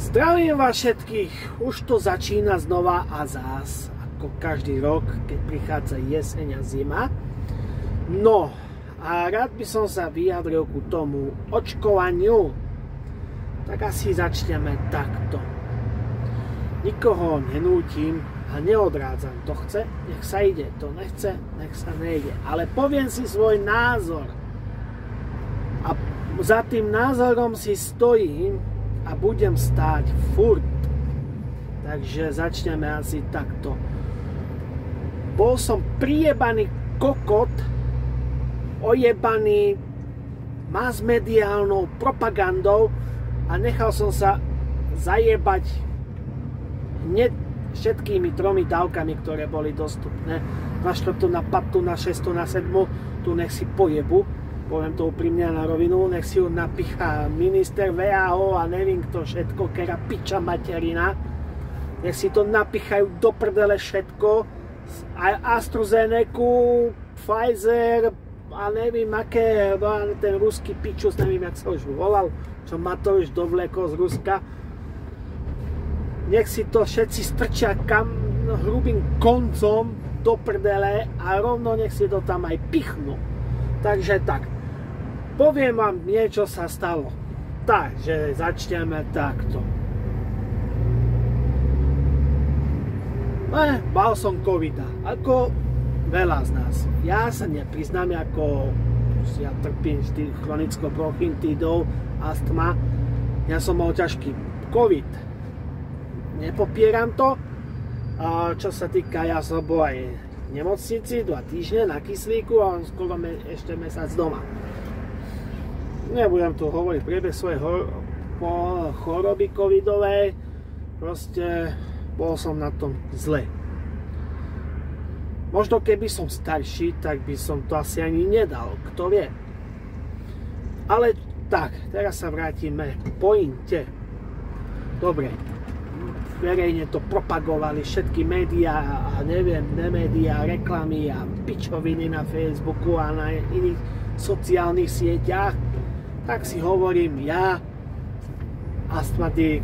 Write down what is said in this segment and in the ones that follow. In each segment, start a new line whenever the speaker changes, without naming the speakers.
Zdravím vás všetkých, už to začína znova a zás, ako každý rok, keď prichádza jeseň a zima. No, a rád by som sa vyjadril ku tomu očkovaniu. Tak asi začneme takto. Nikoho nenútim a neodrádzam. To chce, nech sa ide, to nechce, nech sa nejde. Ale poviem si svoj názor. A za tým názorom si stojím a budem stáť furt. Takže začneme asi takto. Bol som prijebaný kokot, ojebaný masmediálnou propagandou a nechal som sa zajebať hneď všetkými 3 dávkami, ktoré boli dostupné. Na 4, na 5, na 6, na 7, tu nech si pojebu. Poviem to úprimne na rovinu, nech si ju napichá minister VHO a neviem kto všetko, kera piča materina. Nech si to napichajú do prdele všetko. AstraZeneca, Pfizer a neviem aké, ten ruský pičus, neviem jak sa už volal, čo ma to už dovlekol z Ruska. Nech si to všetci strčia kam hrubým koncom do prdele a rovno nech si to tam aj pichnú. Takže tak, poviem vám, niečo sa stalo. Takže začneme takto. Mal som covida, ako veľa z nás. Ja sa nepriznám, ako ja trpím chronickou bronchitidou, astma. Ja som mal ťažký covid. Nepopieram to. A čo sa týka, ja som bol aj v nemocnici 2 týždne na kyslíku a skoro ešte mesiac doma. Nebudem tu hovoriť priebeh svojej choroby covidovej. Proste bol som na tom zle. Možno keby som starší, tak by som to asi ani nedal, kto vie. Ale tak, teraz sa vrátime k pointe. Dobre, verejne to propagovali všetky médiá a neviem, nemédiá, reklamy a pičoviny na Facebooku a na iných sociálnych sieťach. Tak si hovorím ja, astmatik,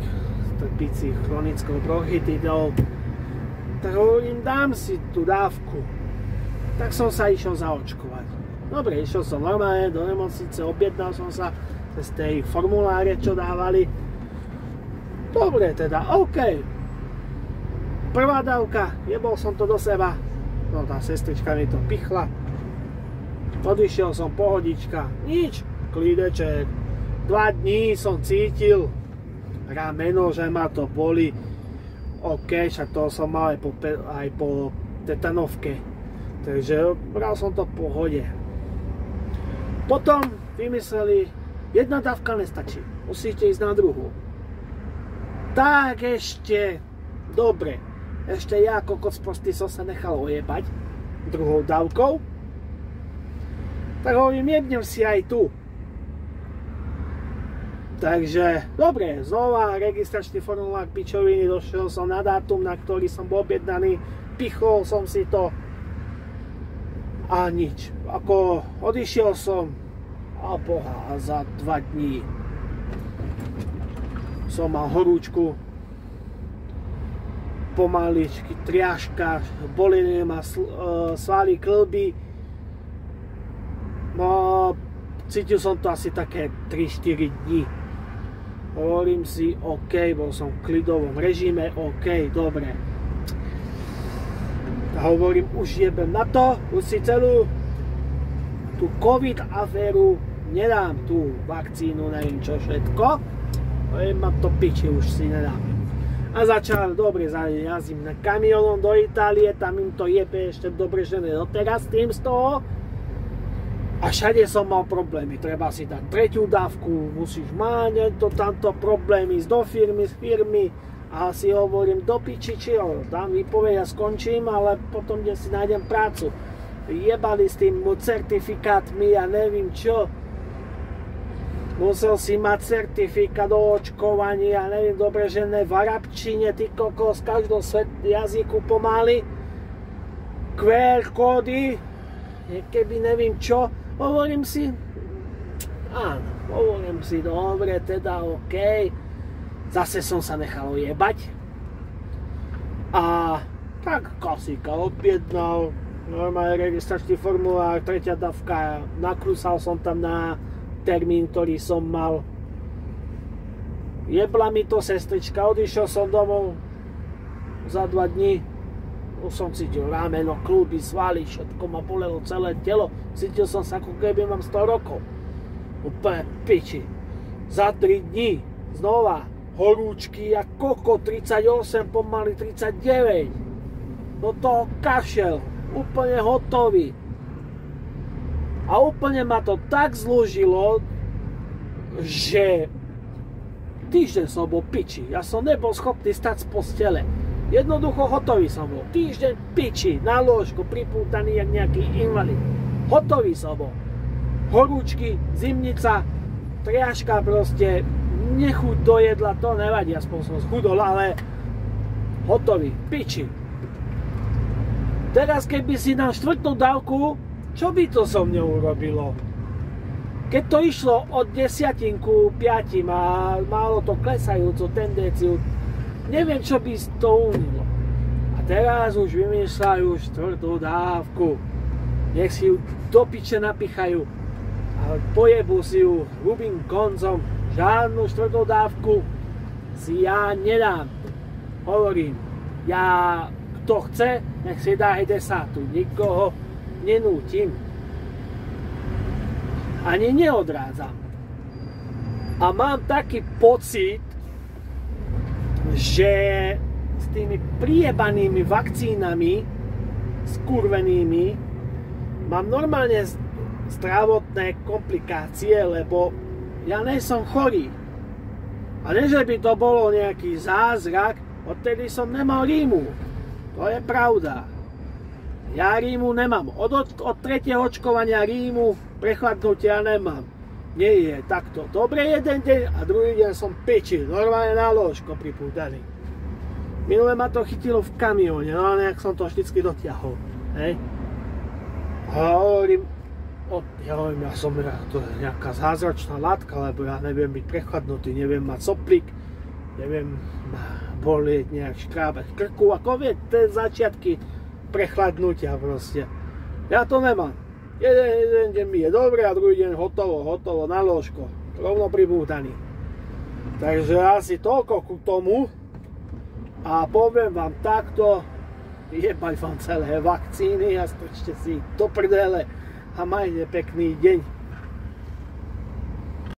trpíci chronickou bronchitidou, tak hovorím, dám si tú dávku. Tak som sa išiel zaočkovať. Dobre, išiel som normálne do nemocnice, objednal som sa cez tej formuláre, čo dávali. Dobre teda, OK. Prvá dávka, jebol som to do seba. No tá sestrička mi to pichla. Odišiel som pohodička, nič, klídeček. 2 dní som cítil rameno, že ma to boli. OK, však to som mal aj po tetanovke. Takže bral som to v pohode. Potom vymysleli, 1 dávka nestačí, musíte ísť na 2. Tak ešte, dobre, ešte ja kokos prostý som sa nechal ojebať 2 dávkou. Tak hovorím, jebnem si aj tu. Takže, dobre, znova registračný formulár pičoviny, došiel som na dátum, na ktorý som bol objednaný, pichol som si to a nič. Ako odišiel som a boha, a za 2 dní som mal horúčku, pomaličky, triažka, bolenie ma svaly kĺby. No, cítil som to asi také 3-4 dní. Hovorím si, OK, bol som v klidovom režime, OK, dobre. Hovorím, už jebem na to, už si celú tú covid aféru nedám, tú vakcínu, neviem čo všetko. Mám to piči, už si nedám. A začal, dobre, jazdím na kamionom do Itálie, tam im to jebe ešte dobre, že ne doteraz tým z toho. A všade som mal problémy, treba si dať 3. dávku, musíš mať to tamto problémy, ísť do firmy, z firmy a si hovorím, do piči čo, dám výpoveď a skončím, ale potom kde si nájdem prácu. Jebali s tým certifikátmi a neviem čo. Musel si mať certifikát o očkovaní a neviem dobre, že ne v arabčine, ty kokos, v každom jazyku pomaly. QR kódy, keby neviem čo. Hovorím si, áno, hovorím si, dobre, teda OK. Zase som sa nechal ojebať. A tak klasika objednal, normálne registračný formulár, 3. dávka, nakrúsal som tam na termín, ktorý som mal. Jebla mi to sestrička, odišiel som domov za 2 dní. Už som cítil rameno, kľúby, svaly, všetko ma bolelo, celé telo. Cítil som sa, ako keby mám 100 rokov. Úplne piči. Za 3 dní znova horúčky a koko, 38, pomaly 39. Do toho kašel, úplne hotový. A úplne ma to tak zložilo, že týždeň som bol piči. Ja som nebol schopný stať z postele. Jednoducho hotový som bol. Týždeň piči, na lôžku, pripútaný jak nejaký invalid. Hotový som bol. Horúčky, zimnica, triaška proste, nechuť do jedla, to nevadí, aspoň som schudol, ale hotový, piči. Teraz keby si dal 4. dávku, čo by to so mňou urobilo? Keď to išlo od 10 ku 5 a málo to klesajúcu tendenciu, neviem, čo by to unilo. A teraz už vymýšľajú 4. dávku. Nech si ju do piče napichajú a pojebu si ju hrubým koncom. Žiadnu 4. dávku si ja nedám. Hovorím, ja, kto chce, nech si dá aj 10. Nikoho nenútim. Ani neodrádzam. A mám taký pocit, že s tými priebanými vakcínami, skurvenými, mám normálne zdravotné komplikácie, lebo ja nie som chorý. A nie, že by to bolo nejaký zázrak, odtedy som nemal rýmu. To je pravda. Ja rýmu nemám. Od 3. očkovania rýmu, prechladnutia nemám. Nie je takto. Dobre jeden deň a druhý deň som piči. Normálne na lôžko pripútaný. Minule ma to chytilo v kamióne, no ale nejak som to vždycky dotiahol. Hej. A hovorím, ja som to je nejaká zázračná látka, lebo ja neviem byť prechladnutý, neviem mať soplík, neviem bolieť nejak škrábať krku, ako vie, tie začiatky prechladnutia proste. Ja to nemám. Jeden deň mi je dobre a druhý deň hotovo, na lôžko, rovno pripútaný. Takže asi toľko ku tomu a poviem vám takto, jebať vám celé vakcíny a strčte si do prdele a majte pekný deň.